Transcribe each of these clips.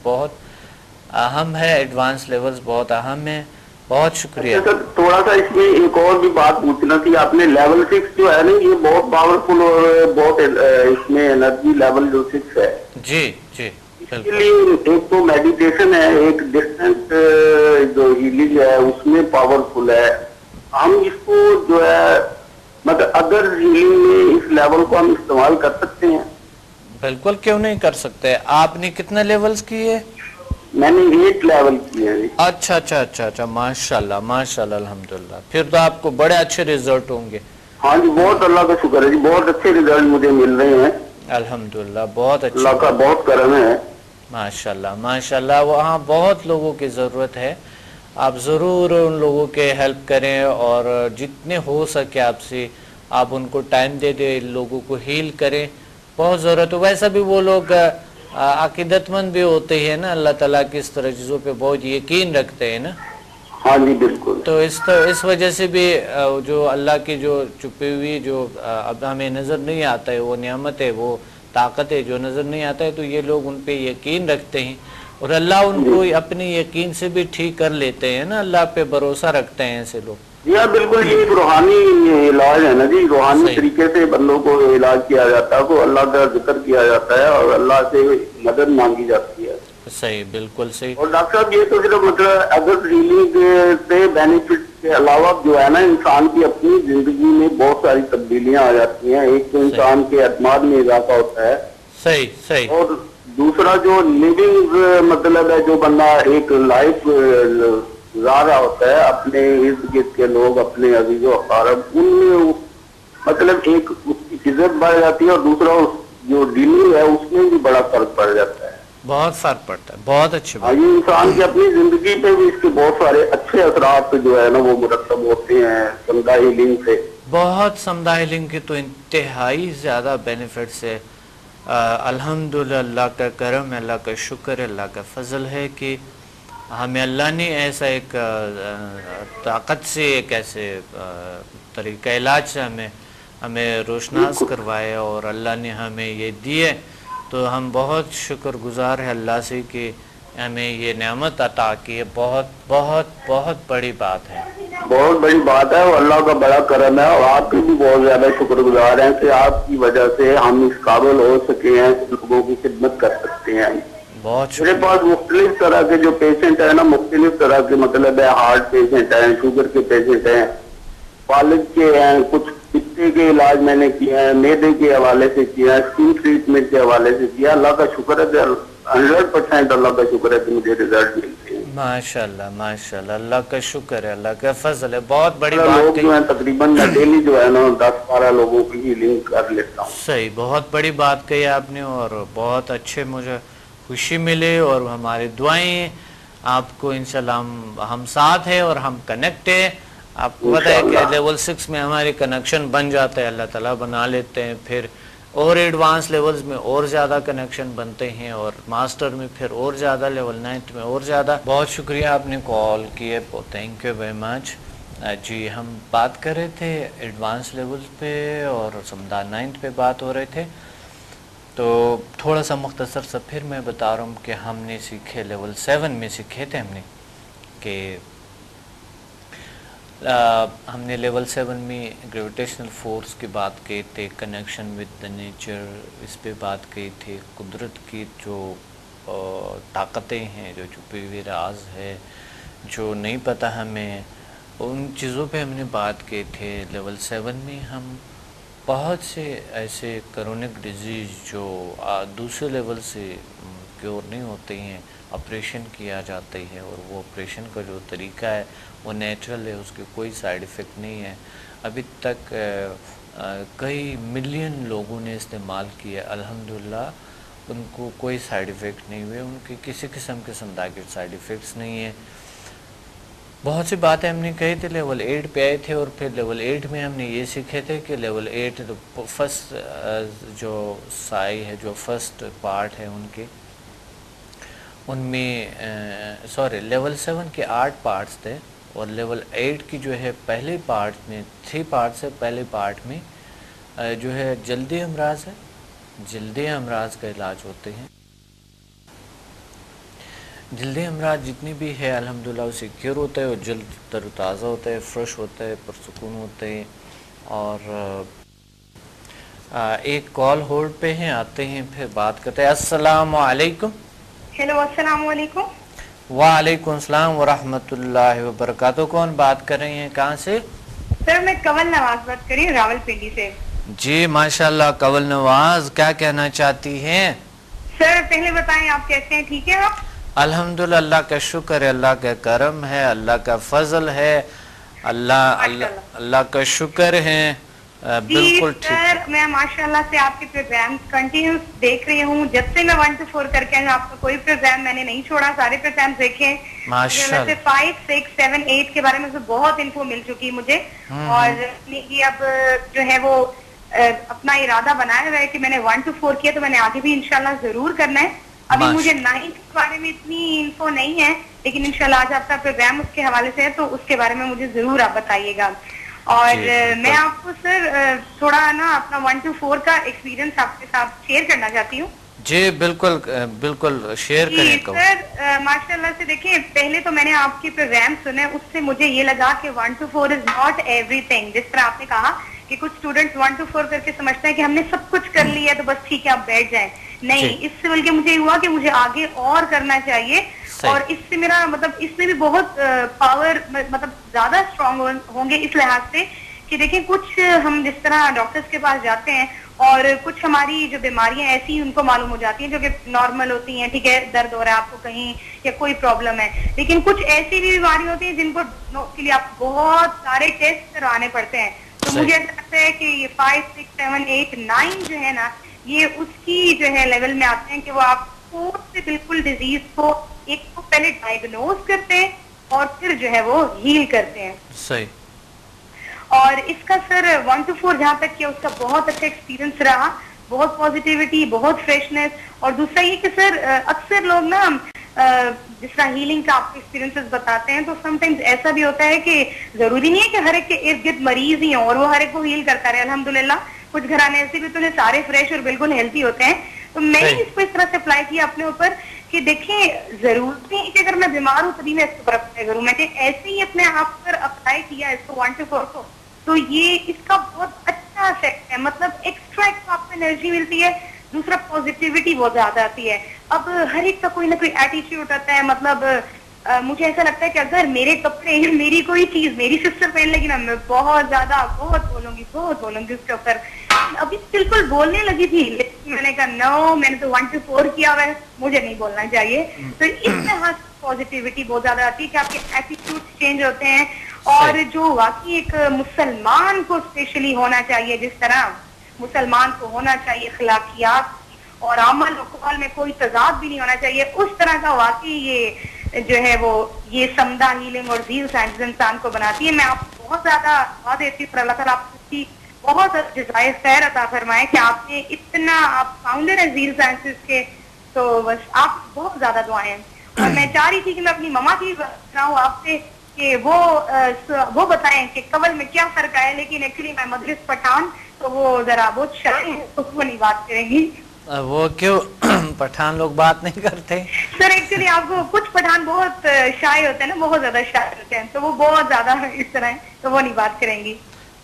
بہت اہم ہے، ایڈوانس لیولز بہت اہم ہیں. بہت شکریہ. سر تھوڑا سا اس میں ایک اور بھی بات پوچھنا تھی آپ نے. لیول 6 جو ہے نا یہ بہت پاورفل اور بہت اس میں انرجی لیول جو 6 ہے جی جی اس کے لیے ایک تو میڈیٹیشن ہے، ایک ڈسٹنٹ جو ہیلنگ ہے اس میں پاورفل ہے. ہم اس کو جو ہے مطلب ادر ہیلنگ میں اس لیول کو ہم استعمال کر سکتے ہیں؟ بالکل کیوں نہیں کر سکتے. آپ نے کتنے لیولز کیے؟ میں نے 8 لیول کیے ہیں. اچھا اچھا اچھا اچھا، ماشاء اللہ ماشاء اللہ، الحمدللہ. پھر تو آپ کو بڑے اچھے ریزلٹ ہوں گے. ہاں جی بہت اللہ کا شکر ہے جی، بہت اچھے ریزلٹ مجھے مل رہے ہیں الحمدللہ. بہت اچھی اللہ کا بہت کرم ہے. ماشاء اللہ ماشاء اللہ. وہاں بہت لوگوں کی ضرورت ہے. آپ ضرور ان لوگوں کے ہیلپ کریں اور جتنے ہو سکے آپ سے آپ ان کو ٹائم دے دیں، لوگوں کو ہیل کریں. بہت ضرورت ہے. ویسا بھی وہ لوگ عقیدت مند بھی ہوتے ہیں نا، اللہ تعالیٰ کی اس طرح چیزوں پہ بہت یقین رکھتے ہیں نا. ہاں جی بالکل. تو اس وجہ سے بھی جو اللہ کی جو چھپی ہوئی جو اب ہمیں نظر نہیں آتا ہے وہ نعمت ہے، وہ طاقت ہے جو نظر نہیں آتا ہے، تو یہ لوگ ان پہ یقین رکھتے ہیں اور اللہ ان کو اپنی یقین سے بھی ٹھیک کر لیتے ہیں نا. اللہ پہ بھروسہ رکھتے ہیں ایسے لوگ. جی ہاں بالکل. یہ ایک روحانی علاج ہے نا جی، روحانی طریقے سے بندوں کو علاج کیا جاتا ہے، تو اللہ کا ذکر کیا جاتا ہے اور اللہ سے مدد مانگی جاتی ہے. صحیح بالکل صحیح. اور ڈاکٹر صاحب یہ تو صرف مطلب اگر ہیلنگ سے بینیفٹ کے علاوہ جو ہے نا انسان کی اپنی زندگی میں بہت ساری تبدیلیاں آ جاتی ہیں. ایک تو انسان کے اعتماد میں اضافہ ہوتا ہے. صحیح صحیح. اور دوسرا جو لیونگ مطلب ہے جو بندہ ایک لائف گزار رہا ہوتا ہے، اپنے ارد گرد کے لوگ اپنے عزیز و اقارب ان میں مطلب ایک اس کی عزت بڑھ جاتی ہے اور دوسرا جو ڈیلنگ ہے اس میں بھی بڑا فرق پڑ جاتا ہے. بہت فرق پڑتا ہے. بہت اچھی بات. یہ انسان کی اپنی زندگی پہ بھی اس کے بہت سارے اچھے اثرات جو ہے نا وہ مرتب ہوتے ہیں سمدھا ہیلنگ سے. بہت سمدھا ہیلنگ کے تو انتہائی زیادہ بینیفٹس ہے. الحمدللہ اللہ کا کرم ہے، اللہ کا شکر ہے، اللہ کا فضل ہے کہ ہمیں اللہ نے ایسا ایک طاقت سے ایک ایسے طریقہ علاج سے ہمیں روشناس کروائے اور اللہ نے ہمیں یہ دیے. تو ہم بہت شکر گزار ہیں اللہ سے کہ ہمیں یہ نعمت عطا کی ہے. بہت بہت بہت بڑی بات ہے. بہت بڑی بات ہے اور اللہ کا بڑا کرم ہے اور آپ کے بھی بہت زیادہ شکر گزار ہیں کہ آپ کی وجہ سے ہم اس قابل ہو سکے ہیں، لوگوں کی خدمت کر سکتے ہیں. بہت میرے پاس مختلف طرح کے جو پیشنٹ ہیں نا، مختلف طرح کے مطلب ہے ہارٹ پیشنٹ ہیں، شوگر کے پیشنٹ ہیں، فالج کے ہیں، کچھ پتے کے علاج میں نے کیا ہے، میدے کے حوالے سے کیا ہے، اسکن ٹریٹمنٹ کے حوالے سے کیا. اللہ کا شکر ہے کہ 100% اللہ کا شکر ہے کہ مجھے ریزلٹ ملتے ہیں. ماشاء اللہ ماشاء اللہ. اللہ کا شکر ہے، اللہ کا فضل ہے. بہت بڑی لوگ بات جو ہیں تقریباً میں ڈیلی جو ہے نا 10-12 لوگوں کی ہیلنگ کر لیتا ہوں. صحیح. بہت بڑی بات کہی آپ نے اور بہت اچھے مجھے خوشی ملے اور ہماری دعائیں آپ کو انشاءاللہ ہم ساتھ ہیں اور ہم کنیکٹ ہیں. آپ کو پتہ ہے کہ لیول 6 میں ہماری کنیکشن بن جاتا ہے، اللہ تعالیٰ بنا لیتے ہیں. پھر اور ایڈوانس لیولز میں اور زیادہ کنیکشن بنتے ہیں اور ماسٹر میں پھر اور زیادہ، لیول 9 میں اور زیادہ. بہت شکریہ آپ نے کال کیے. Thank you very much. جی ہم بات کر رہے تھے ایڈوانس لیولز پہ اور سمدھا 9 پہ بات ہو رہے تھے. تو تھوڑا سا مختصر سا پھر میں بتا رہا ہوں کہ ہم نے سیکھے لیول 7 میں سیکھے تھے ہم نے کہ ہم نے لیول 7 میں گریویٹیشنل فورس کی بات کی تھی، کنیکشن ود دا نیچر اس پہ بات کی تھی، قدرت کی جو طاقتیں ہیں، جو چھپی ہوئی راز ہے جو نہیں پتہ ہمیں، ان چیزوں پہ ہم نے بات کی تھی. لیول 7 میں ہم بہت سے ایسے کرونک ڈیزیز جو دوسرے لیول سے کیور نہیں ہوتے ہیں آپریشن کیا جاتا ہے اور وہ آپریشن کا جو طریقہ ہے وہ نیچرل ہے، اس کے کوئی سائیڈ ایفیکٹ نہیں ہے. ابھی تک کئی ملین لوگوں نے استعمال کیا، الحمدللہ ان کو کوئی سائیڈ ایفیکٹ نہیں ہوئے، ان کے کسی قسم کے سمدھا کے سائیڈ ایفیکٹس نہیں ہیں. بہت سی باتیں ہم نے کہی تھی. لیول 8 پہ آئے تھے اور پھر لیول 8 میں ہم نے یہ سیکھے تھے کہ لیول 8 فرسٹ جو سائی ہے، جو فرسٹ پارٹ ہے ان کے، ان میں لیول 7 کے 8 پارٹس تھے اور لیول 8 کی جو ہے پہلے پارٹ میں 3 پارٹس ہے. پہلے پارٹ میں جو ہے جلدی امراض ہے، جلدی امراض کا علاج ہوتے ہیں. جلدی امراض جتنی بھی ہے الحمدللہ وہ سیکیور ہوتا ہے اور جلد تر و تازہ ہوتا ہے، فریش ہوتا ہے، پرسکون ہوتے ہیں. اور ایک کال ہولڈ پہ ہیں، آتے ہیں پھر بات کرتے ہیں. السلام علیکم. ہیلو السلام علیکم. وعلیکم السلام ورحمۃ اللہ وبرکاتہ. کون بات کر رہی ہیں، کہاں سے؟ سر میں کنول نواز بات کر رہی ہوں راول پنڈی سے. جی ماشاءاللہ کنول نواز، کیا کہنا چاہتی ہیں؟ سر پہلے بتائیں آپ کیسے ہیں، ٹھیک ہے آپ؟ الحمدللہ اللہ کا شکر ہے، اللہ کا کرم ہے، اللہ کا فضل ہے، اللہ کا شکر ہے. بالکل ٹھیک. سر میں ماشاءاللہ سے آپ کے پروگرام کنٹینیوس دیکھ رہی ہوں، جب سے میں 1 to 4 کر کے آپ کا کوئی پروگرام میں نے نہیں چھوڑا، سارے پروگرام دیکھے. ویسے 5, 6, 7, 8 کے بارے میں بہت انفو مل چکی مجھے، اور یہ اب جو ہے وہ اپنا ارادہ بنایا ہوا ہے کہ میں نے 1 to 4 کیا، تو میں نے آگے بھی انشاءاللہ ضرور کرنا ہے. ابھی مجھے 9 کے بارے میں اتنی انفو نہیں ہے، لیکن انشاءاللہ آج آپ کا پروگرام اس کے حوالے سے ہے، تو اس کے بارے میں مجھے ضرور آپ بتائیے گا. اور میں آپ کو سر تھوڑا نا اپنا 1 to 4 کا ایکسپیرینس آپ کے ساتھ شیئر کرنا چاہتی ہوں. جی بالکل بالکل شیئر کریں. سر ماشاءاللہ سے دیکھیں، پہلے تو میں نے آپ کے پروگرام سنے، اس سے مجھے یہ لگا کہ 1 to 4 is not every thing. جس طرح آپ نے کہا کہ کچھ اسٹوڈنٹس 1 to 4 کر کے سمجھتے ہیں کہ ہم نے سب کچھ کر لیا تو بس ٹھیک ہے آپ بیٹھ جائیں. نہیں، اس سے بلکہ مجھے ہوا کہ مجھے آگے اور کرنا چاہیے، اور اس سے میرا مطلب اس میں بھی بہت پاور مطلب زیادہ اسٹرانگ ہوں گے، اس لحاظ سے کہ دیکھیں کچھ ہم جس طرح ڈاکٹرز کے پاس جاتے ہیں اور کچھ ہماری جو بیماریاں ایسی ان کو معلوم ہو جاتی ہیں جو کہ نارمل ہوتی ہیں، ٹھیک ہے، درد ہو رہا ہے آپ کو کہیں یا کوئی پرابلم ہے، لیکن کچھ ایسی بھی بیماری ہوتی ہیں جن کو کے لیے آپ بہت سارے ٹیسٹ کروانے پڑتے ہیں. تو مجھے ایسا لگتا ہے کہ یہ 5, 6, 7, 8, 9 جو ہے نا، یہ اس کی جو ہے لیول میں آتے ہیں کہ وہ آپ خود سے بالکل ڈیزیز کو ایک تو پہلے ڈائگنوز کرتے ہیں اور پھر جو ہے وہ ہیل کرتے ہیں. صحیح. اور اس کا سر 1 to 4 جہاں تک کیا، اس کا بہت اچھا ایکسپیرینس رہا، بہت پازیٹیوٹی، بہت فریشنس. اور دوسرا یہ کہ سر اکثر لوگ نا جس طرح ہیلنگ کا آپ کے ایکسپیرینسز بتاتے ہیں، تو سم ٹائمز ایسا بھی ہوتا ہے کہ ضروری نہیں ہے کہ ہر ایک کے ارد گرد مریض ہی ہوں اور وہ ہر ایک کو ہیل کرتا رہے. الحمدللہ کچھ گھرانے ایسے بھی تو سارے فریش اور بالکل ہیلتھی ہوتے ہیں. تو میں نے اس کو اس طرح سے اپلائی کیا اپنے اوپر کہ دیکھیں ضرورت نہیں کہ اگر میں بیمار ہوں تبھی میں اس کو اپلائی کروں. میں نے ایسے ہی اپنے آپ پر اپلائی کیا اس کو 1 to 4 کو، تو یہ اس کا بہت اچھا افیکٹ ہے. مطلب ایکسٹرا ایک تو آپ کو انرجی ملتی ہے، دوسرا پازیٹیوٹی بہت زیادہ آتی ہے. اب ہر ایک کا کوئی نہ کوئی ایٹیٹیوڈ ہوتا ہے. مطلب مجھے ایسا لگتا ہے کہ اگر میرے کپڑے میری کوئی چیز میری سسٹر پہن لے گی نا، میں بہت بولوں گی اس کے اوپر. ابھی بالکل بولنے لگی تھی، لیکن میں نے کہا نو، میں نے تو 1 to 4 کیا ہوا ہے، مجھے نہیں بولنا چاہیے. تو اس میں پازیٹیوٹی بہت زیادہ آتی ہے کہ آپ کے ایٹیٹیوڈ چینج ہوتے ہیں. اور جو واقعی ایک مسلمان کو اسپیشلی ہونا چاہیے، جس طرح مسلمان کو ہونا چاہیے اخلاقیات اور عمل و قول میں کوئی تضاد بھی نہیں ہونا چاہیے، اس طرح کا واقعی یہ جو ہے وہ یہ سمدہ ہیلنگ اور زیل سائنس انسان کو بناتی ہے. میں آپ کو بہت زیادہ دعا دیتی ہوں، اللہ تعالیٰ آپ کی بہت جزائے خیر عطا فرمائے کہ آپ نے اتنا، آپ فاؤنڈر ہیں زیل سائنسز کے، تو بس آپ بہت زیادہ دعائیں. اور میں چاہ رہی تھی کہ میں اپنی مما کی بتاؤں آپ سے کہ وہ بتائیں کہ قبل میں کیا فرق آیا، لیکن ایکچولی میں مدرس پٹھان، تو وہ ذرا بہت شائع ہے، تو وہ نہیں بات کریں گی. وہ کیوں پٹھان لوگ بات نہیں کرتے؟ سر ایکچولی آپ کو کچھ پٹھان بہت شائع ہوتے ہیں نا، بہت زیادہ شائع ہوتے ہیں، تو وہ بہت زیادہ اس طرح ہیں، تو وہ نہیں بات کریں گی.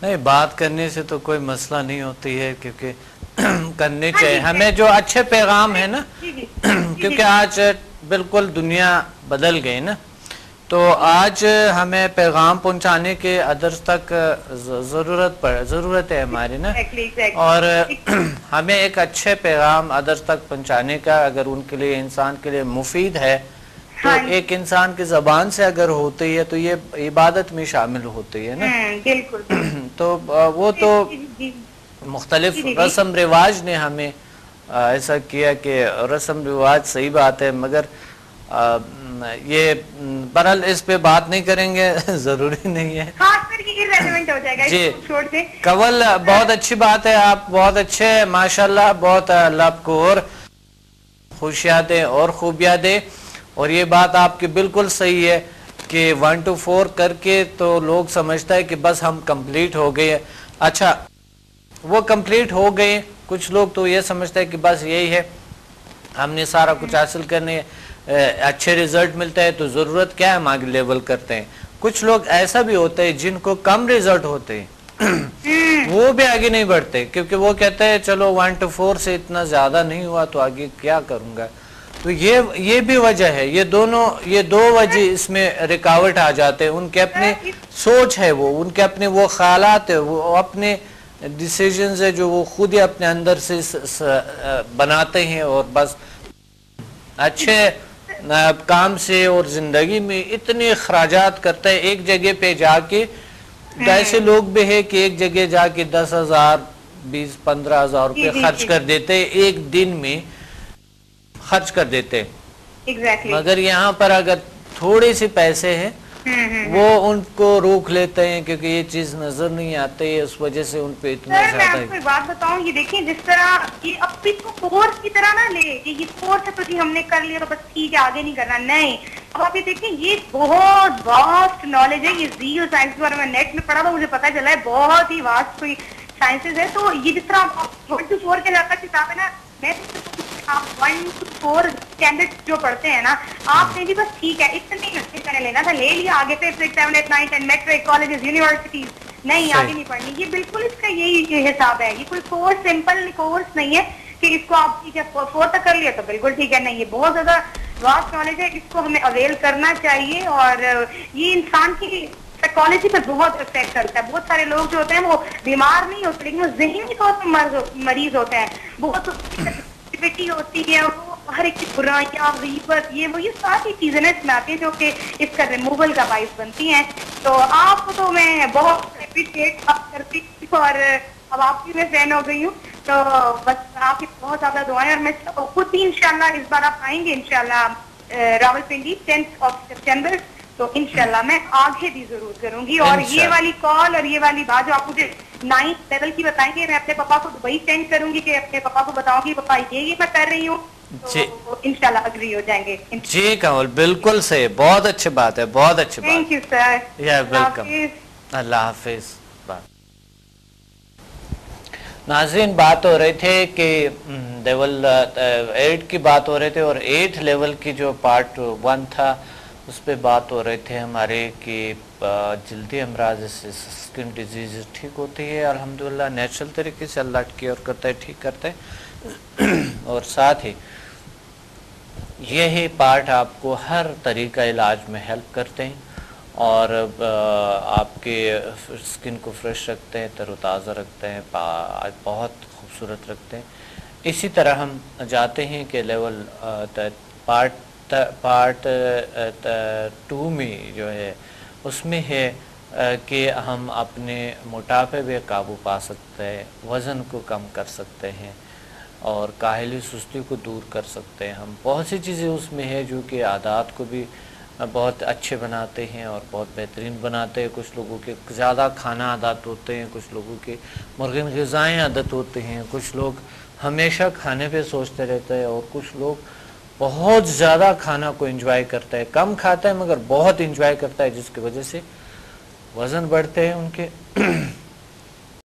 نہیں، بات کرنے سے تو کوئی مسئلہ نہیں ہوتی ہے، کیونکہ کرنے چاہیے ہمیں جو اچھے پیغام ہے نا، کیونکہ آج بالکل دنیا بدل گئی نا، تو آج ہمیں پیغام پہنچانے کے ادرس تک ضرورت ہے ہماری نا، اور ہمیں ایک اچھے پیغام ادرس تک پہنچانے کا، اگر ان کے لیے انسان کے لیے مفید ہے تو ایک انسان کی زبان سے اگر ہوتی ہے تو یہ عبادت میں شامل ہوتی ہے نا. بالکل. تو وہ تو مختلف رسم رواج نے ہمیں ایسا کیا کہ رسم رواج صحیح بات ہے، مگر یہ برحال اس پہ بات نہیں کریں گے، ضروری نہیں ہے. جی کنول بہت اچھی بات ہے، آپ بہت اچھے ماشاءاللہ، بہت اللہ آپ کو اور خوشیاں دے اور خوبیاں دے. اور یہ بات آپ کی بالکل صحیح ہے کہ 1 to 4 کر کے تو لوگ سمجھتا ہے کہ بس ہم کمپلیٹ ہو گئے. اچھا وہ کمپلیٹ ہو گئے، کچھ لوگ تو یہ سمجھتا ہے کہ بس یہی ہے، ہم نے سارا کچھ حاصل کرنے ہے. اچھے رزلٹ ملتا ہے تو ضرورت کیا ہے ہم آگے لیول کرتے ہیں. کچھ لوگ ایسا بھی ہوتے ہیں جن کو کم رزلٹ ہوتے ہیں وہ بھی آگے نہیں بڑھتے کیونکہ وہ کہتے ہیں چلو 1 to 4 سے اتنا زیادہ نہیں ہوا تو آگے کیا کروں گا. تو یہ بھی وجہ ہے, یہ دو وجہ اس میں رکاوٹ آ جاتے ہیں. ان کے اپنے سوچ ہے, وہ ان کے اپنے وہ خیالات ہے, وہ اپنے ڈیسیجنز ہے جو وہ خود ہی اپنے اندر سے بناتے ہیں اور بس اچھے کام سے اور زندگی میں اتنے اخراجات کرتا ہے. ایک جگہ پہ جا کے ایسے لوگ بھی ہے کہ ایک جگہ جا کے 10,000 20-15,000 روپے خرچ کر دیتے ایک دن میں خرچ کر دیتے. مگر یہاں پر اگر تھوڑے سے پیسے ہیں وہ ان کو روک لیتے ہیں کیونکہ یہ چیز نظر نہیں آتے, اس وجہ سے ان پہ اتنا زیادہ. میں آپ کو ایک بات بتاؤں, یہ دیکھیں جس طرح یہ اب اس کو کورس کی طرح نہ لے کہ یہ کورس ہے تو جی ہم نے کر لیا تو بس ٹھیک ہے آگے نہیں کرنا. نہیں, اب آپ یہ دیکھیں یہ بہت واسٹ نالج ہے. یہ زیرو سائنس کے بارے میں نیٹ میں پڑھا تو مجھے پتا چلا ہے بہت ہی واسٹ کوئی سائنسز ہے. تو یہ جس طرح 1 to 4 کے جاتا کتاب ہے نا, میں آپ 1 to 4 اسٹینڈرڈ جو پڑھتے ہیں نا آپ نے بھی بس ٹھیک ہے اتنے گھنٹے کا لینا تھا, لے لیا, آگے پہ 6 7 8 9 10 میٹرک کالجز یونیورسٹیز نہیں آگے نہیں پڑھنی. یہ بالکل اس کا یہی حساب ہے. یہ کوئی کورس سمپل کورس نہیں ہے کہ اس کو آپ ٹھیک ہے 4 تک کر لیا تو بالکل ٹھیک ہے. نہیں, یہ بہت زیادہ واسٹ نالج ہے, اس کو ہمیں اویل کرنا چاہیے. اور یہ انسان کی سائیکالوجی پہ بہت افیکٹ کرتا ہے. بہت سارے لوگ جو ہوتے ہیں وہ بیمار نہیں ہوتے لیکن وہ ذہنی طور پر مریض ہوتے ہیں. بہت ایکٹیویٹی ہوتی ہے, وہ ہر ایک کی برائیاں غیبت یہ ساری چیزیں نا اس میں آتی ہیں جو کہ اس کا ریموول کا باعث بنتی ہیں. تو آپ کو تو میں بہت اپریشیٹ کرتی ہوں اور اب آپ کی میں فین ہو گئی ہوں. تو بس آپ کی بہت زیادہ دعائیں, اور میں خود بھی انشاءاللہ اس بار آپ آئیں گے انشاءاللہ راولپنڈی 10 سپٹمبر, تو انشاءاللہ میں آگے بھی ضرور کروں گی. اور یہ والی کال اور یہ والی بات جو آپ مجھے 9th لیول کی بتائیں گے, میں اپنے پاپا کو دبئی سینڈ کروں گی کہ اپنے پاپا کو بتاؤں گی پاپا یہ میں کر رہی ہوں, تو انشاءاللہ اگری ہو جائیں گے. جی کمل بالکل صحیح, بہت اچھی بات ہے, بہت اچھی بات. Thank you sir. یا ویلکم, اللہ حافظ. ناظرین بات ہو رہے تھے کہ لیول 8 کی بات ہو رہے تھے اور 8 لیول کی جو پارٹ 1 تھا اس پہ بات ہو رہے تھے ہمارے کہ جلدی امراض سے سکن ڈیزیز ٹھیک ہوتی ہے الحمدللہ نیچرل طریقے سے اللہ کیئر کرتا ہے, ٹھیک کرتا ہے. اور ساتھ ہی یہی پارٹ آپ کو ہر طریقہ علاج میں ہیلپ کرتے ہیں اور آپ کے سکن کو فریش رکھتے ہیں, تر و تازہ رکھتے ہیں, بہت خوبصورت رکھتے ہیں. اسی طرح ہم جاتے ہیں کہ لیول پارٹ 2 میں جو ہے اس میں ہے کہ ہم اپنے موٹاپے پہ قابو پا سکتے ہیں, وزن کو کم کر سکتے ہیں اور کاہلی سستی کو دور کر سکتے ہیں. ہم بہت سی چیزیں اس میں ہے جو کہ عادات کو بھی بہت اچھے بناتے ہیں اور بہت بہترین بناتے ہیں. کچھ لوگوں کے زیادہ کھانا عادت ہوتے ہیں, کچھ لوگوں کے مرغین غذائیں عادت ہوتے ہیں, کچھ لوگ ہمیشہ کھانے پہ سوچتے رہتے ہیں اور کچھ لوگ بہت زیادہ کھانا کو انجوائے کرتا ہے, کم کھاتا ہے مگر بہت انجوائے کرتا ہے جس کی وجہ سے وزن بڑھتے ہیں ان کے.